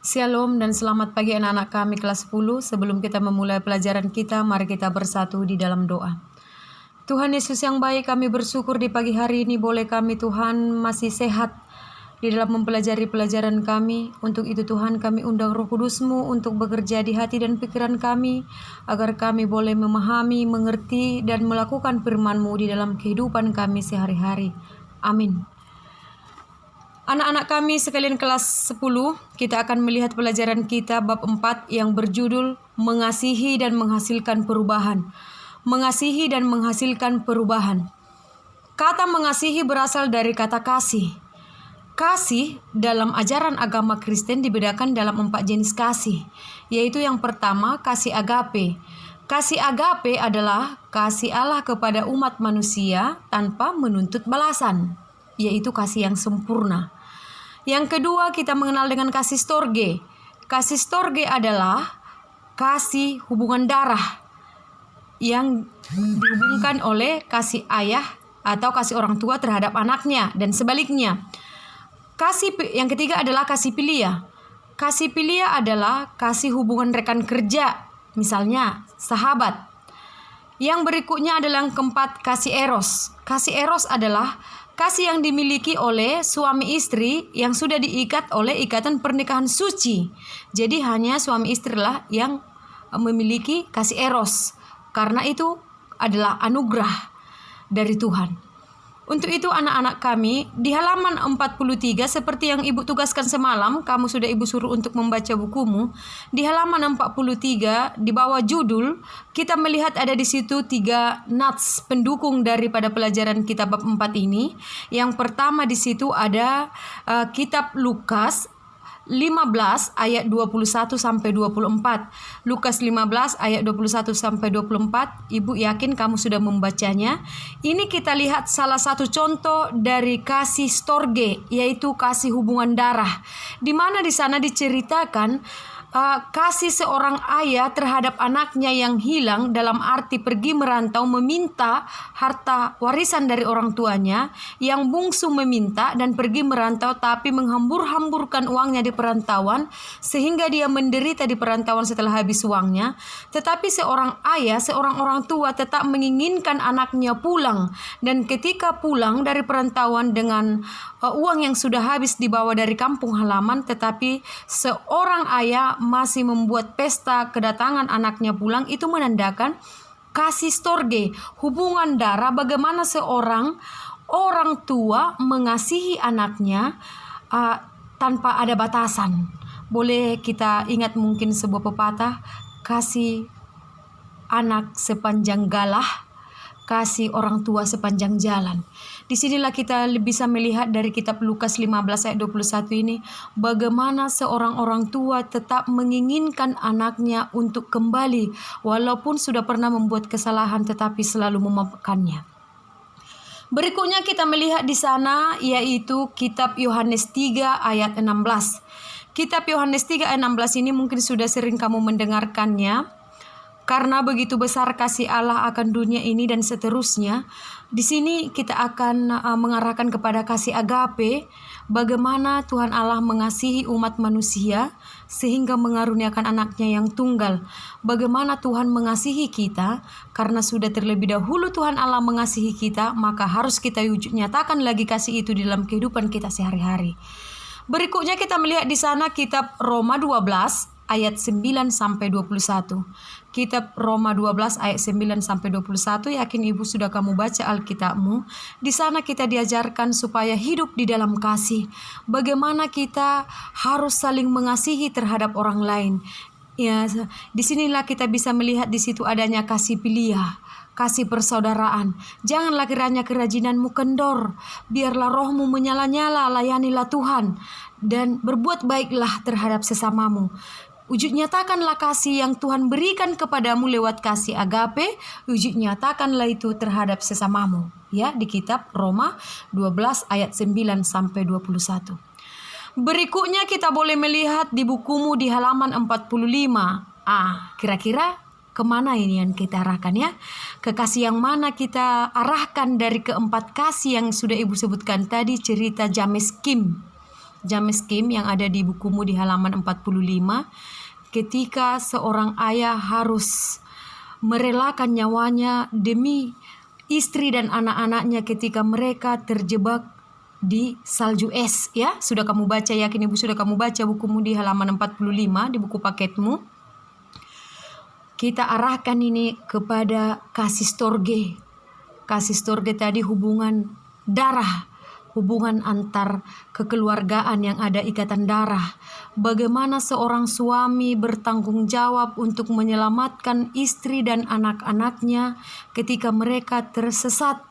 Shalom dan selamat pagi anak-anak kami kelas 10. Sebelum kita memulai pelajaran kita, mari kita bersatu di dalam doa. Tuhan Yesus yang baik, kami bersyukur di pagi hari ini boleh kami Tuhan masih sehat di dalam mempelajari pelajaran kami. Untuk itu Tuhan kami undang Roh Kudus-Mu untuk bekerja di hati dan pikiran kami, agar kami boleh memahami, mengerti, dan melakukan firman-Mu di dalam kehidupan kami sehari-hari. Amin. Anak-anak kami sekalian kelas 10, kita akan melihat pelajaran kita bab 4 yang berjudul Mengasihi dan Menghasilkan Perubahan. Mengasihi dan menghasilkan perubahan. Kata mengasihi berasal dari kata kasih. Kasih dalam ajaran agama Kristen dibedakan dalam 4 jenis kasih, yaitu yang pertama kasih agape. Kasih agape adalah kasih Allah kepada umat manusia tanpa menuntut balasan, yaitu kasih yang sempurna. Yang kedua kita mengenal dengan kasih storge. Kasih storge adalah kasih hubungan darah yang dihubungkan oleh kasih ayah atau kasih orang tua terhadap anaknya dan sebaliknya. Yang ketiga adalah kasih filia. Kasih filia adalah kasih hubungan rekan kerja, misalnya sahabat. Yang berikutnya adalah yang keempat kasih eros. Kasih eros adalah kasih yang dimiliki oleh suami istri yang sudah diikat oleh ikatan pernikahan suci. Jadi hanya suami istri lah yang memiliki kasih eros. Karena itu adalah anugerah dari Tuhan. Untuk itu anak-anak kami di halaman 43 seperti yang ibu tugaskan semalam, kamu sudah ibu suruh untuk membaca bukumu. Di halaman 43 di bawah judul kita melihat ada di situ 3 nats pendukung daripada pelajaran kita bab 4 ini. Yang pertama di situ ada kitab Lukas 15 ayat 21 sampai 24. Lukas 15 ayat 21 sampai 24. Ibu yakin kamu sudah membacanya. Ini kita lihat salah satu contoh dari kasih storge, yaitu kasih hubungan darah. Di mana di sana diceritakan kasih seorang ayah terhadap anaknya yang hilang, dalam arti pergi merantau meminta harta warisan dari orang tuanya. Yang bungsu meminta dan pergi merantau tapi menghambur-hamburkan uangnya di perantauan sehingga dia menderita di perantauan setelah habis uangnya. Tetapi seorang ayah, seorang orang tua tetap menginginkan anaknya pulang, dan ketika pulang dari perantauan dengan uang yang sudah habis dibawa dari kampung halaman, tetapi seorang ayah masih membuat pesta kedatangan anaknya pulang, itu menandakan kasih storge, hubungan darah, bagaimana seorang orang tua mengasihi anaknya tanpa ada batasan. Boleh kita ingat mungkin sebuah pepatah, kasih anak sepanjang galah, kasih orang tua sepanjang jalan. Disinilah kita bisa melihat dari kitab Lukas 15 ayat 21 ini, bagaimana seorang orang tua tetap menginginkan anaknya untuk kembali walaupun sudah pernah membuat kesalahan, tetapi selalu memaafkannya. Berikutnya kita melihat di sana yaitu kitab Yohanes 3 ayat 16. Kitab Yohanes 3 ayat 16 ini mungkin sudah sering kamu mendengarkannya. Karena begitu besar kasih Allah akan dunia ini dan seterusnya. Di sini kita akan mengarahkan kepada kasih agape, bagaimana Tuhan Allah mengasihi umat manusia sehingga mengaruniakan anaknya yang tunggal. Bagaimana Tuhan mengasihi kita, karena sudah terlebih dahulu Tuhan Allah mengasihi kita, maka harus kita nyatakan lagi kasih itu di dalam kehidupan kita sehari-hari. Berikutnya kita melihat di sana kitab Roma 12 ayat 9 sampai 21. Kitab Roma 12 ayat 9 sampai 21, yakin ibu sudah kamu baca Alkitabmu. Di sana kita diajarkan supaya hidup di dalam kasih. Bagaimana kita harus saling mengasihi terhadap orang lain. Ya, disinilah kita bisa melihat di situ adanya kasih filia, kasih persaudaraan. Janganlah kiranya kerajinanmu kendor, biarlah rohmu menyala-nyala, layanilah Tuhan, dan berbuat baiklah terhadap sesamamu. Wujud nyatakanlah kasih yang Tuhan berikan kepadamu lewat kasih agape, wujud nyatakanlah itu terhadap sesamamu. Ya, di kitab Roma 12 ayat 9 sampai 21. Berikutnya kita boleh melihat di bukumu di halaman 45. Kira-kira kemana ini yang kita arahkan ya? Ke kasih yang mana kita arahkan dari keempat kasih yang sudah ibu sebutkan tadi, cerita James Kim. James Kim yang ada di bukumu di halaman 45, ketika seorang ayah harus merelakan nyawanya demi istri dan anak-anaknya ketika mereka terjebak di salju es, ya. Sudah kamu baca, yakin Ibu sudah kamu baca bukumu di halaman 45 di buku paketmu. Kita arahkan ini kepada kasih storge. Kasih storge tadi hubungan darah, hubungan antar kekeluargaan yang ada ikatan darah. Bagaimana seorang suami bertanggung jawab untuk menyelamatkan istri dan anak-anaknya ketika mereka tersesat.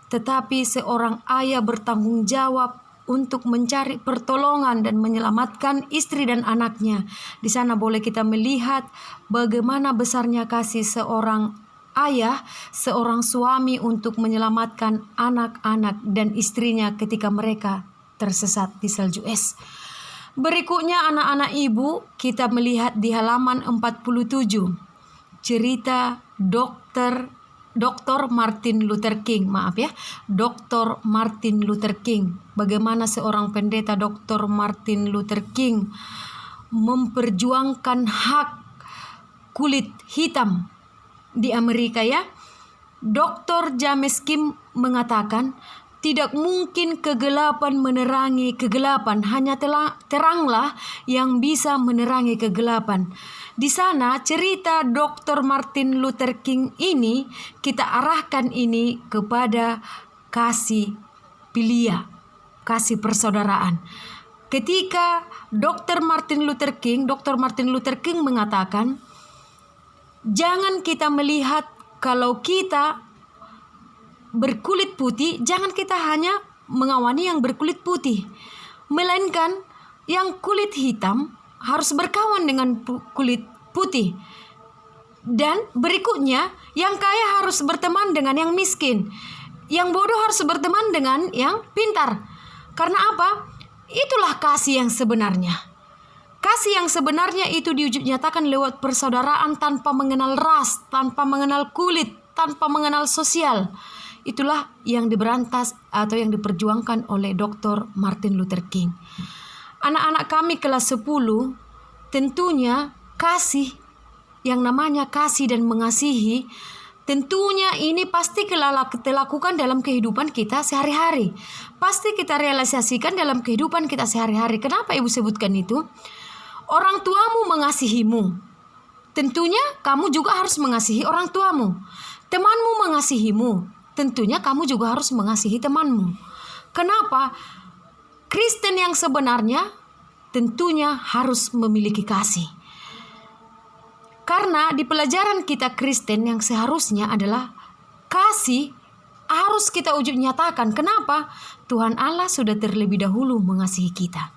Tetapi seorang ayah bertanggung jawab untuk mencari pertolongan dan menyelamatkan istri dan anaknya. Di sana boleh kita melihat bagaimana besarnya kasih seorang ayah, seorang suami untuk menyelamatkan anak-anak dan istrinya ketika mereka tersesat di salju es. Berikutnya anak-anak Ibu, kita melihat di halaman 47 cerita Dr. Martin Luther King, Dr. Martin Luther King. Bagaimana seorang pendeta Dr. Martin Luther King memperjuangkan hak kulit hitam di Amerika, ya. Dr. James Kim mengatakan, tidak mungkin kegelapan menerangi kegelapan, hanya teranglah yang bisa menerangi kegelapan. Di sana cerita Dr. Martin Luther King ini kita arahkan ini kepada kasih filia, kasih persaudaraan. Ketika Dr. Martin Luther King mengatakan, jangan kita melihat kalau kita berkulit putih, jangan kita hanya mengawani yang berkulit putih, melainkan yang kulit hitam harus berkawan dengan kulit putih. Dan berikutnya, yang kaya harus berteman dengan yang miskin. Yang bodoh harus berteman dengan yang pintar. Karena apa? Itulah kasih yang sebenarnya. Kasih yang sebenarnya itu diwujud nyatakan lewat persaudaraan tanpa mengenal ras, tanpa mengenal kulit, tanpa mengenal sosial. Itulah yang diberantas atau yang diperjuangkan oleh Dr. Martin Luther King. Anak-anak kami kelas 10, tentunya kasih, yang namanya kasih dan mengasihi, tentunya ini pasti kita lakukan dalam kehidupan kita sehari-hari. Pasti kita realisasikan dalam kehidupan kita sehari-hari. Kenapa Ibu sebutkan itu? Orang tuamu mengasihimu. Tentunya kamu juga harus mengasihi orang tuamu. Temanmu mengasihimu. Tentunya kamu juga harus mengasihi temanmu. Kenapa? Kristen yang sebenarnya tentunya harus memiliki kasih. Karena di pelajaran kita Kristen yang seharusnya adalah kasih harus kita wujud nyatakan. Kenapa? Tuhan Allah sudah terlebih dahulu mengasihi kita.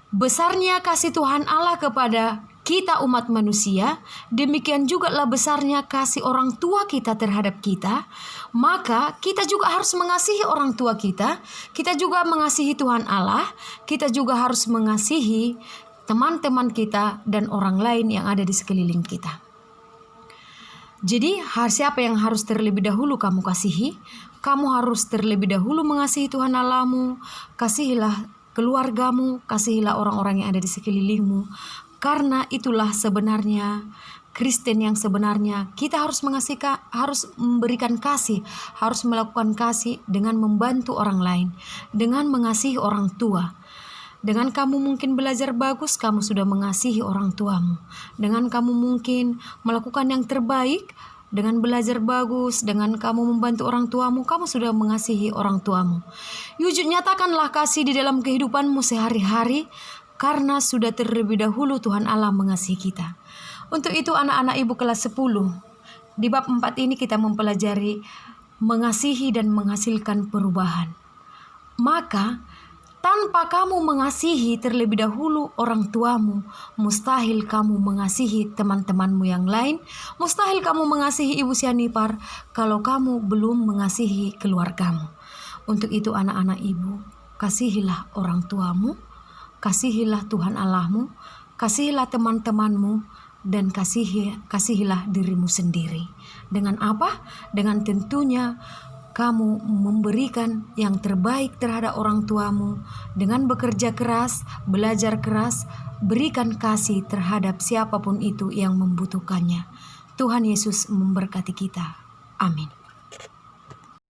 Besarnya kasih Tuhan Allah kepada kita umat manusia, demikian juga lah besarnya kasih orang tua kita terhadap kita. Maka kita juga harus mengasihi orang tua kita. Kita juga mengasihi Tuhan Allah. Kita juga harus mengasihi teman-teman kita dan orang lain yang ada di sekeliling kita. Jadi siapa yang harus terlebih dahulu kamu kasihi? Kamu harus terlebih dahulu mengasihi Tuhan Allahmu. Kasihilah keluargamu, kasihilah orang-orang yang ada di sekelilingmu. Karena itulah sebenarnya Kristen yang sebenarnya. Kita harus harus memberikan kasih, harus melakukan kasih dengan membantu orang lain, dengan mengasihi orang tua. Dengan kamu mungkin belajar bagus, kamu sudah mengasihi orang tuamu. Dengan kamu mungkin melakukan yang terbaik, dengan belajar bagus, dengan kamu membantu orang tuamu, kamu sudah mengasihi orang tuamu. Wujud nyatakanlah kasih di dalam kehidupanmu sehari-hari, karena sudah terlebih dahulu Tuhan Allah mengasihi kita. Untuk itu anak-anak Ibu kelas 10, di bab 4 ini kita mempelajari mengasihi dan menghasilkan perubahan. Maka tanpa kamu mengasihi terlebih dahulu orang tuamu, mustahil kamu mengasihi teman-temanmu yang lain, mustahil kamu mengasihi Ibu Sianipar kalau kamu belum mengasihi keluargamu. Untuk itu anak-anak Ibu, kasihilah orang tuamu, kasihilah Tuhan Allahmu, kasihilah teman-temanmu, dan kasihilah dirimu sendiri. Dengan apa? Dengan tentunya kamu memberikan yang terbaik terhadap orang tuamu dengan bekerja keras, belajar keras, berikan kasih terhadap siapapun itu yang membutuhkannya. Tuhan Yesus memberkati kita. Amin.